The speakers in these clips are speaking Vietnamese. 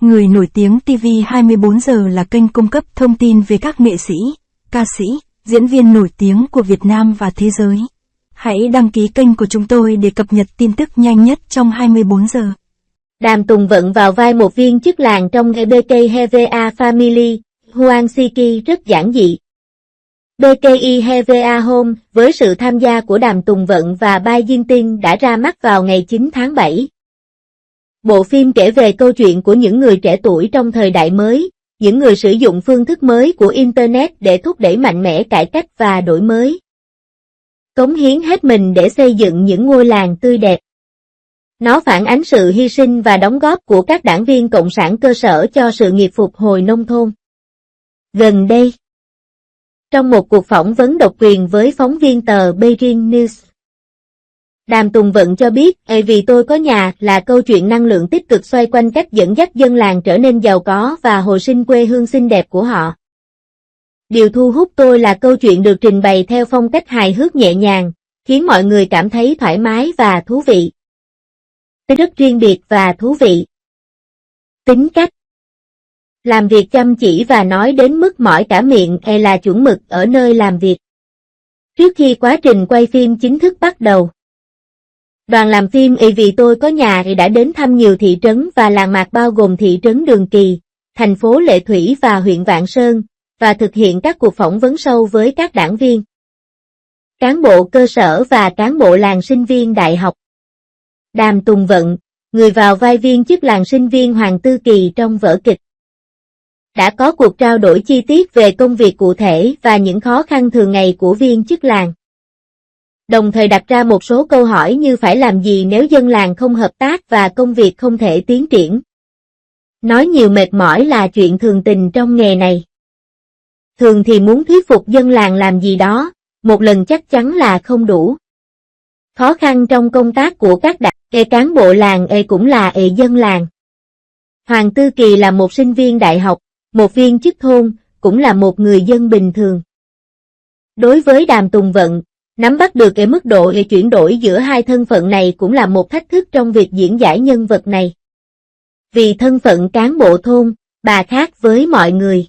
Người nổi tiếng TV 24 giờ là kênh cung cấp thông tin về các nghệ sĩ, ca sĩ, diễn viên nổi tiếng của Việt Nam và thế giới. Hãy đăng ký kênh của chúng tôi để cập nhật tin tức nhanh nhất trong 24 giờ. Đàm Tùng Vận vào vai một viên chức làng trong BKI-HVA Family, Huang Siki rất giản dị. BKI-HVA Home, với sự tham gia của Đàm Tùng Vận và Bai Dinh Tinh đã ra mắt vào ngày 9 tháng 7. Bộ phim kể về câu chuyện của những người trẻ tuổi trong thời đại mới, những người sử dụng phương thức mới của Internet để thúc đẩy mạnh mẽ cải cách và đổi mới. Cống hiến hết mình để xây dựng những ngôi làng tươi đẹp. Nó phản ánh sự hy sinh và đóng góp của các đảng viên cộng sản cơ sở cho sự nghiệp phục hồi nông thôn. Gần đây, trong một cuộc phỏng vấn độc quyền với phóng viên tờ Beijing News, Đàm Tùng Vận cho biết, vì tôi có nhà là câu chuyện năng lượng tích cực xoay quanh cách dẫn dắt dân làng trở nên giàu có và hồi sinh quê hương xinh đẹp của họ. Điều thu hút tôi là câu chuyện được trình bày theo phong cách hài hước nhẹ nhàng, khiến mọi người cảm thấy thoải mái và thú vị. Rất riêng biệt và thú vị. Tính cách. Làm việc chăm chỉ và nói đến mức mỏi cả miệng là chuẩn mực ở nơi làm việc. Trước khi quá trình quay phim chính thức bắt đầu, đoàn làm phim Vì tôi có nhà đã đến thăm nhiều thị trấn và làng mạc bao gồm thị trấn Đường Kỳ, thành phố Lệ Thủy và huyện Vạn Sơn, và thực hiện các cuộc phỏng vấn sâu với các đảng viên, cán bộ cơ sở và cán bộ làng sinh viên đại học. Đàm Tùng Vận, người vào vai viên chức làng sinh viên Hoàng Tư Kỳ trong vở kịch, đã có cuộc trao đổi chi tiết về công việc cụ thể và những khó khăn thường ngày của viên chức làng. Đồng thời đặt ra một số câu hỏi như phải làm gì nếu dân làng không hợp tác và công việc không thể tiến triển. Nói nhiều mệt mỏi là chuyện thường tình trong nghề này. Thường thì muốn thuyết phục dân làng làm gì đó, một lần chắc chắn là không đủ. Khó khăn trong công tác của các cán bộ làng cũng là dân làng. Hoàng Tư Kỳ là một sinh viên đại học, một viên chức thôn, cũng là một người dân bình thường. Đối với Đàm Tùng Vận, nắm bắt được mức độ chuyển đổi giữa hai thân phận này cũng là một thách thức trong việc diễn giải nhân vật này. Vì thân phận cán bộ thôn, bà khác với mọi người.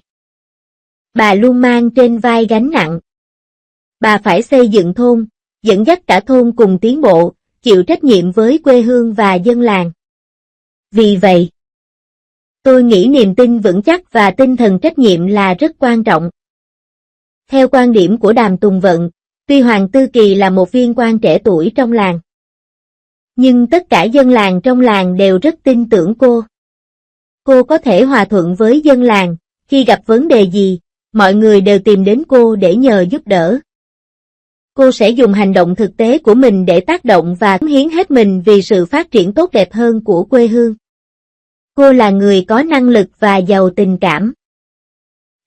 Bà luôn mang trên vai gánh nặng. Bà phải xây dựng thôn, dẫn dắt cả thôn cùng tiến bộ, chịu trách nhiệm với quê hương và dân làng. Vì vậy, tôi nghĩ niềm tin vững chắc và tinh thần trách nhiệm là rất quan trọng. Theo quan điểm của Đàm Tùng Vận, tuy Hoàng Tư Kỳ là một viên quan trẻ tuổi trong làng, nhưng tất cả dân làng trong làng đều rất tin tưởng cô. Cô có thể hòa thuận với dân làng, khi gặp vấn đề gì, mọi người đều tìm đến cô để nhờ giúp đỡ. Cô sẽ dùng hành động thực tế của mình để tác động và cống hiến hết mình vì sự phát triển tốt đẹp hơn của quê hương. Cô là người có năng lực và giàu tình cảm.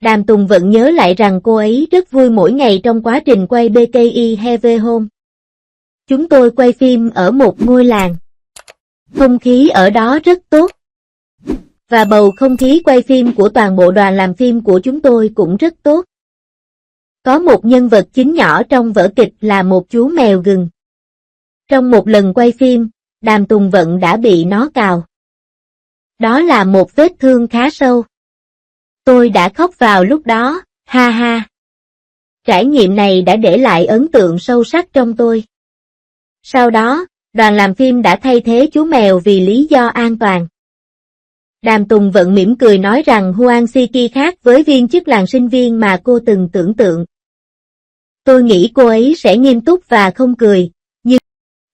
Đàm Tùng Vận nhớ lại rằng cô ấy rất vui mỗi ngày trong quá trình quay BKI-HV Home. Chúng tôi quay phim ở một ngôi làng. Không khí ở đó rất tốt. Và bầu không khí quay phim của toàn bộ đoàn làm phim của chúng tôi cũng rất tốt. Có một nhân vật chính nhỏ trong vở kịch là một chú mèo rừng. Trong một lần quay phim, Đàm Tùng Vận đã bị nó cào. Đó là một vết thương khá sâu. Tôi đã khóc vào lúc đó, ha ha. Trải nghiệm này đã để lại ấn tượng sâu sắc trong tôi. Sau đó, đoàn làm phim đã thay thế chú mèo vì lý do an toàn. Đàm Tùng Vận mỉm cười nói rằng Huang Siki khác với viên chức làng sinh viên mà cô từng tưởng tượng. Tôi nghĩ cô ấy sẽ nghiêm túc và không cười, nhưng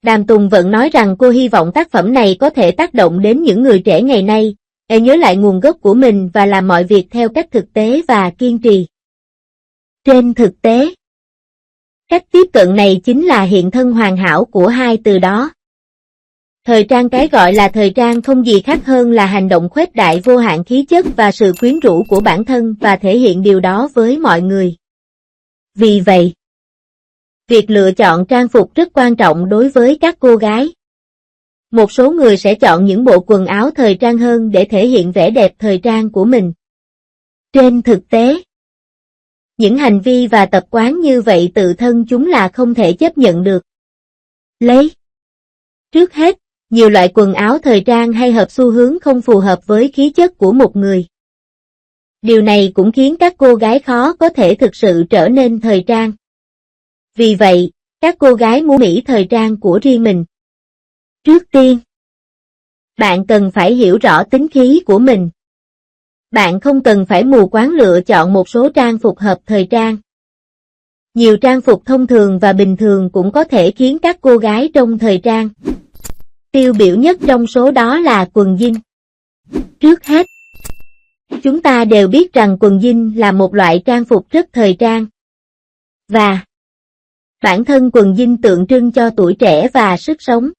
Đàm Tùng Vận nói rằng cô hy vọng tác phẩm này có thể tác động đến những người trẻ ngày nay, để nhớ lại nguồn gốc của mình và làm mọi việc theo cách thực tế và kiên trì. Trên thực tế, cách tiếp cận này chính là hiện thân hoàn hảo của hai từ đó. Thời trang cái gọi là thời trang không gì khác hơn là hành động khuếch đại vô hạn khí chất và sự quyến rũ của bản thân và thể hiện điều đó với mọi người. Vì vậy, việc lựa chọn trang phục rất quan trọng đối với các cô gái. Một số người sẽ chọn những bộ quần áo thời trang hơn để thể hiện vẻ đẹp thời trang của mình. Trên thực tế, những hành vi và tập quán như vậy tự thân chúng là không thể chấp nhận được. Trước hết, nhiều loại quần áo thời trang hay hợp xu hướng không phù hợp với khí chất của một người. Điều này cũng khiến các cô gái khó có thể thực sự trở nên thời trang. Vì vậy, các cô gái muốn mỹ thời trang của riêng mình. Trước tiên, bạn cần phải hiểu rõ tính khí của mình. Bạn không cần phải mù quáng lựa chọn một số trang phục hợp thời trang. Nhiều trang phục thông thường và bình thường cũng có thể khiến các cô gái trông thời trang. Tiêu biểu nhất trong số đó là quần jean. Trước hết, chúng ta đều biết rằng quần jean là một loại trang phục rất thời trang. Và bản thân quần jean tượng trưng cho tuổi trẻ và sức sống.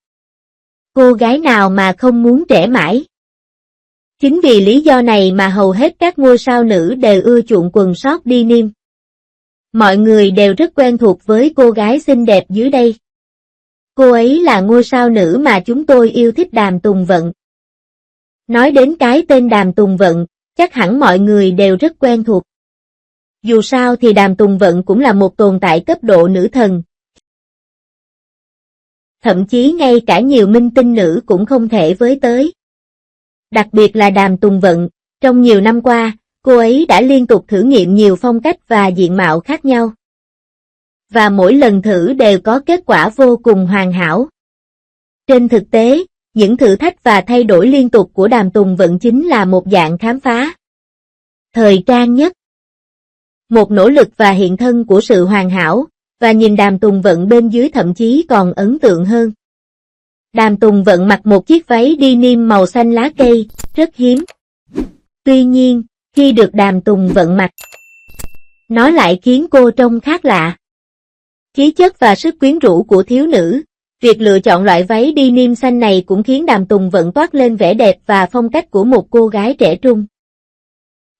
Cô gái nào mà không muốn trẻ mãi? Chính vì lý do này mà hầu hết các ngôi sao nữ đều ưa chuộng quần short denim. Mọi người đều rất quen thuộc với cô gái xinh đẹp dưới đây. Cô ấy là ngôi sao nữ mà chúng tôi yêu thích, Đàm Tùng Vận. Nói đến cái tên Đàm Tùng Vận, chắc hẳn mọi người đều rất quen thuộc. Dù sao thì Đàm Tùng Vận cũng là một tồn tại cấp độ nữ thần. Thậm chí ngay cả nhiều minh tinh nữ cũng không thể với tới. Đặc biệt là Đàm Tùng Vận, trong nhiều năm qua, cô ấy đã liên tục thử nghiệm nhiều phong cách và diện mạo khác nhau. Và mỗi lần thử đều có kết quả vô cùng hoàn hảo. Trên thực tế, những thử thách và thay đổi liên tục của Đàm Tùng Vận chính là một dạng khám phá. Thời trang nhất. Một nỗ lực và hiện thân của sự hoàn hảo, và nhìn Đàm Tùng Vận bên dưới thậm chí còn ấn tượng hơn. Đàm Tùng Vận mặc một chiếc váy denim màu xanh lá cây, rất hiếm. Tuy nhiên, khi được Đàm Tùng Vận mặc, nó lại khiến cô trông khác lạ. Khí chất và sức quyến rũ của thiếu nữ, việc lựa chọn loại váy denim xanh này cũng khiến Đàm Tùng Vận toát lên vẻ đẹp và phong cách của một cô gái trẻ trung.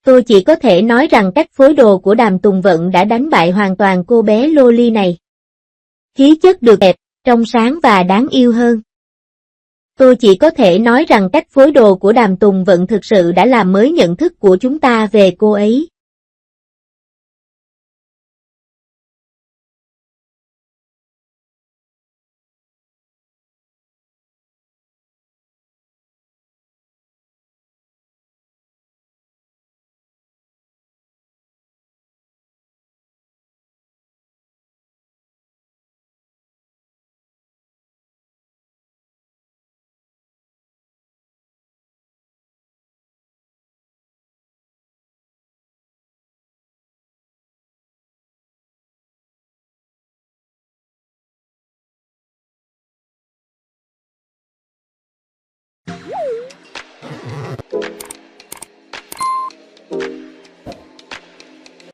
Tôi chỉ có thể nói rằng cách phối đồ của Đàm Tùng Vận đã đánh bại hoàn toàn cô bé Loli này. Khí chất được đẹp, trong sáng và đáng yêu hơn. Tôi chỉ có thể nói rằng cách phối đồ của Đàm Tùng Vận thực sự đã làm mới nhận thức của chúng ta về cô ấy.